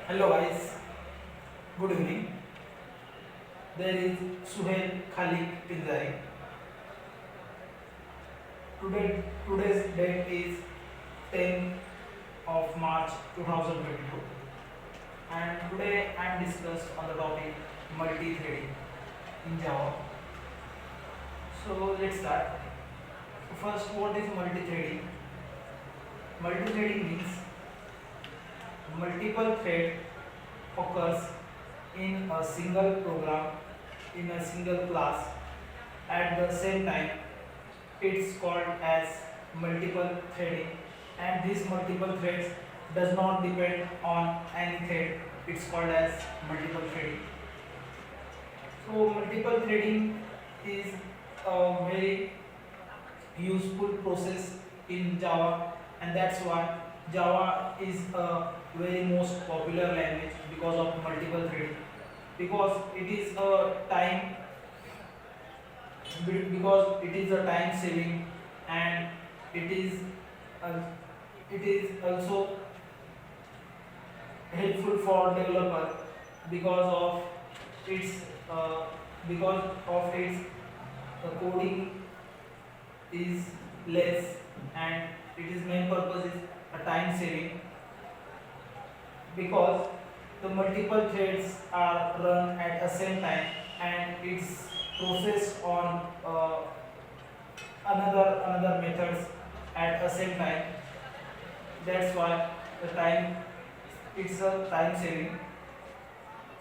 Hello guys, good evening. There is Suhail Khalik Pinzari. Today's date is 10th of March 2022, and today I am discussed on the topic multi-threading in Java. So let's start. First, what is multi-threading? Multi-threading means multiple thread occurs in a single program in a single class at the same time. It's called as multiple threading, and this multiple threads does not depend on any thread. It's called as multiple threading. So multiple threading is a very useful process in Java, and that's why Java is a very most popular language because of multiple threading, because it is a time saving, and it is uh, it is also helpful for developer because of its uh, coding is less, and its main purpose is a time saving, because the multiple threads are run at the same time and it's processed on another methods at the same time. That's why the time it's a time saving.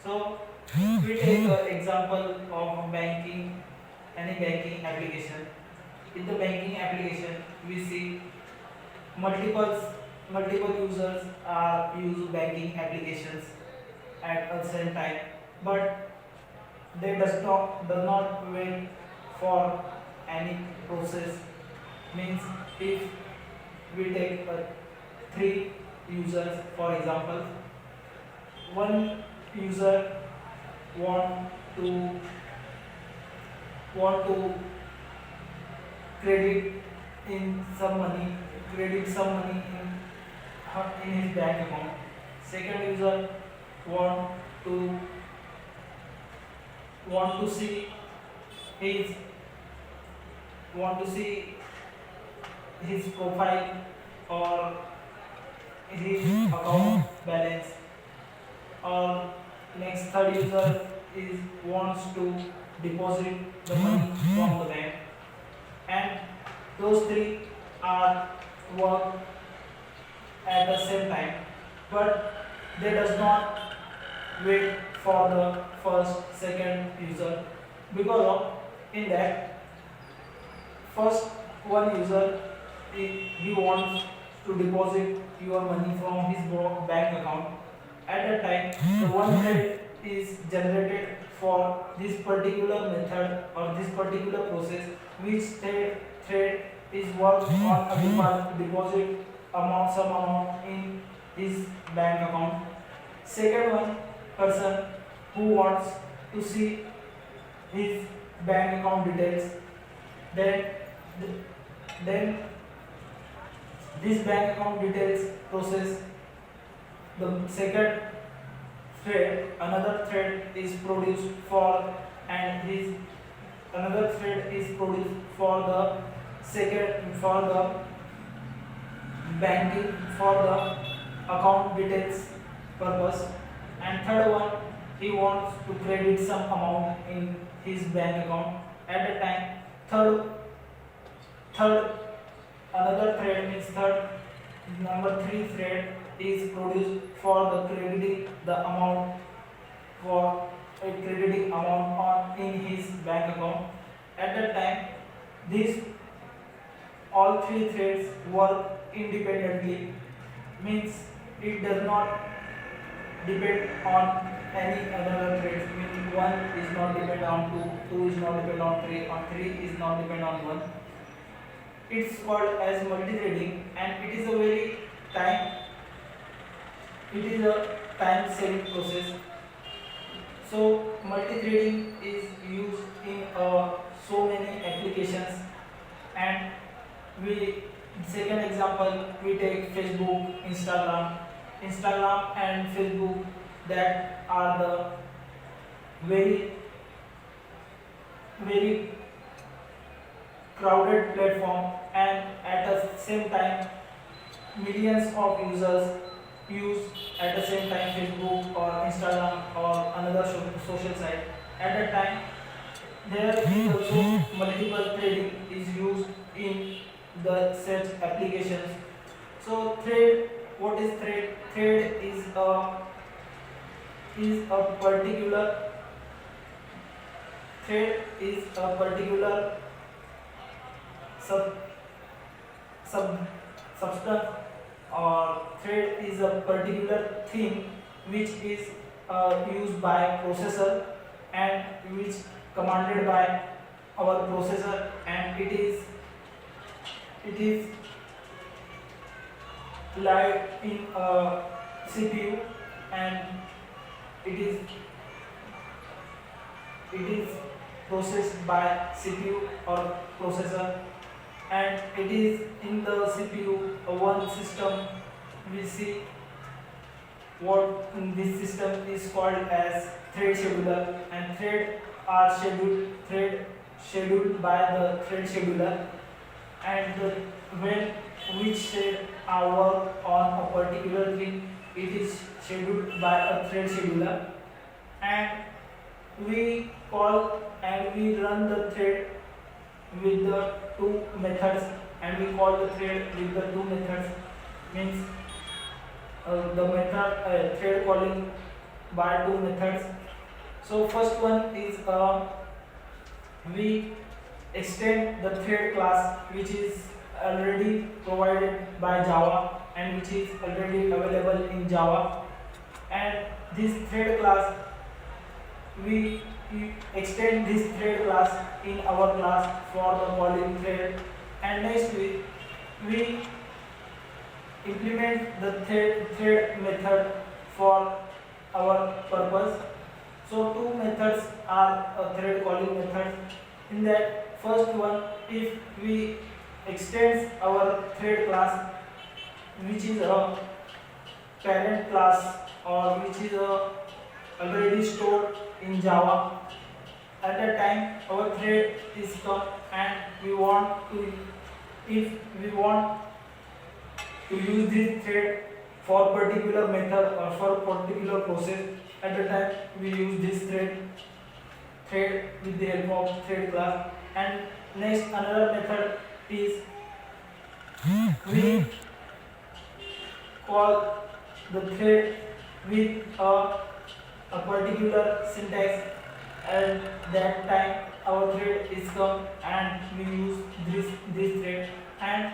So we take an example of banking, any banking application. In the banking application, we see multiple multiple users are use banking applications at the same time, but they does not wait for any process. Means if we take three users, for example, one user want to want to credit in some money credit some money in his bank account. Second user want to want to see his want to see his profile or his account balance. Or next, third user is wants to deposit the money from the bank, and those three are work at the same time, but they does not wait for the first second user, because of in that first one user, he wants to deposit your money from his bank account. At that time, the one thread is generated for this particular method or this particular process, which thread is worked on a deposit some amount in his bank account. Second one person who wants to see his bank account details, then then this bank account details process, the second thread, another thread is produced for, and his another thread is produced for the second, for the banking, for the account details purpose. And third one, he wants to credit some amount in his bank account. At the time, third another thread, means third number 3 thread is produced for the crediting the amount, for a crediting amount on in his bank account. At that time, these all 3 threads work independently, means it does not depend on any other threads. Means 1 is not depend on 2, 2 is not depend on 3, or 3 is not depend on 1. It's called as multi-threading, and it is a very time saving process. So multi-threading is used in so many applications, and we second example we take Facebook, Instagram. Instagram and Facebook, that are the very very crowded platform, and at the same time millions of users use at the same time Facebook or Instagram or another social site. At that time there is also multiple trading is used in the such applications. So trade, what is trade? Trade is a particular trade is a particular sub sub substance, or trade is a particular thing which is used by processor and which commanded by our processor, and it is live in a CPU, and it is processed by CPU or processor, and it is in the CPU one system. We see what in this system is called as thread scheduler, and thread scheduled by the thread scheduler, and when which thread are work on a particular thing, it is scheduled by a thread scheduler, and we call and we run the thread with the two methods, and we call the thread with the two methods, means the method thread calling by two methods. So first one is we extend the thread class which is already provided by Java and which is already available in Java, and this thread class we extend this thread class in our class for the calling thread, and next we implement the thread method for our purpose. So two methods are a thread calling method. In that first one, if we extend our thread class which is a parent class or which is already stored in Java, at that time our thread is come and we want to, if we want to use this thread for particular method or for particular process, at the time we use this thread with the help of thread class. And next another method is we call the thread with a particular syntax, and that time our thread is come and we use this thread, and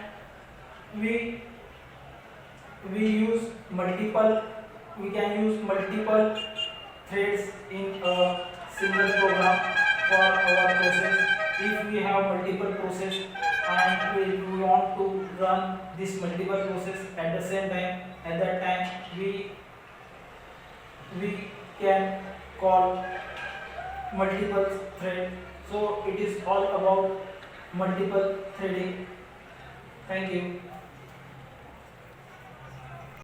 we can use multiple threads in a single program for our process. If we have multiple process and we want to run this multiple process at the same time, at that time we can call multiple thread. So it is all about multiple threading. Thank you.